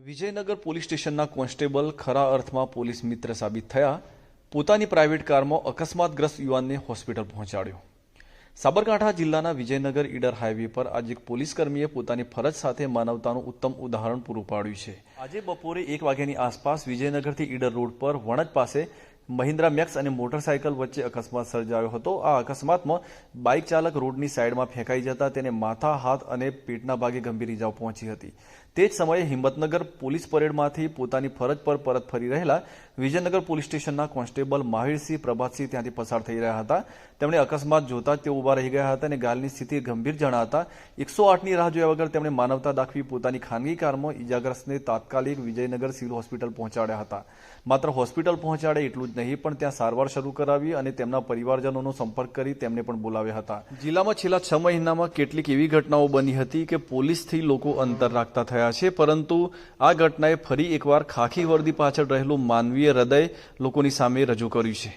Vijaynagar police સ્ટેશનના constable ખરા અર્થમાં પોલીસ મિત્ર સાબિત થયા. પોતાની પ્રાઇવેટ કારમાં અકસ્માતગ્રસ્ત યુવાનને હોસ્પિટલ પહોંચાડ્યો. સાબરકાંઠા જિલ્લાના વિજયનગર ઈડર હાઈવે પર આજે એક પોલીસકર્મીએ પોતાની ફરજ સાથે માનવતાનું ઉત્તમ ઉદાહરણ પૂરું પાડ્યું છે. આજે બપોરે 1 વાગ્યાની આસપાસ વિજયનગરથી ઈડર રોડ પર વણજ પાસે મહિન્દ્રા મેક્સ અને મોટરસાયકલ વચ્ચે અકસ્માત સર્જાયો હતો. આ અકસ્માતમાં બાઇક ચાલક રોડની સાઈડમાં ફેંકાઈ જતા તેને માથા, હાથ અને પેટના ભાગે ગંભીર ઇજાઓ પહોંચી હતી. તે જ સમયે હિંમતનગર પોલીસ પરેડમાંથી પોતાની ફરજ પર પરત ફરી રહેલા વિજયનગર પોલીસ સ્ટેશનના કોન્સ્ટેબલ મહાવીરસિંહ પ્રભાતસિંહ ત્યાંથી પસાર થઈ રહ્યા હતા. તેમણે અકસ્માત જોતા તેઓ ઊભા રહી ગયા હતા અને ગાલની સ્થિતિ ગંભીર જણાતા 108ની રાહ જોયા વગર તેમણે માનવતા દાખવી પોતાની ખાનગી કારમાં ઇજાગ્રસ્તને તાત્કાલિક વિજયનગર સિવિલ હોસ્પિટલ પહોંચાડ્યા હતા. માત્ર હોસ્પિટલ પહોંચાડે એટલું જ નહીં પણ ત્યાં સારવાર શરૂ કરાવી અને તેમના પરિવારજનોનો સંપર્ક કરી તેમને પણ બોલાવ્યા હતા. જિલ્લામાં છેલ્લા 6 મહિનામાં કેટલીક એવી ઘટનાઓ બની હતી કે પોલીસથી લોકો અંતર રાખતા થયા છે, પરંતુ આ ઘટનાએ ફરી એકવાર ખાખી વર્દી પાછળ રહેલું માનવીય હૃદય લોકોની સામે રજૂ કર્યું છે.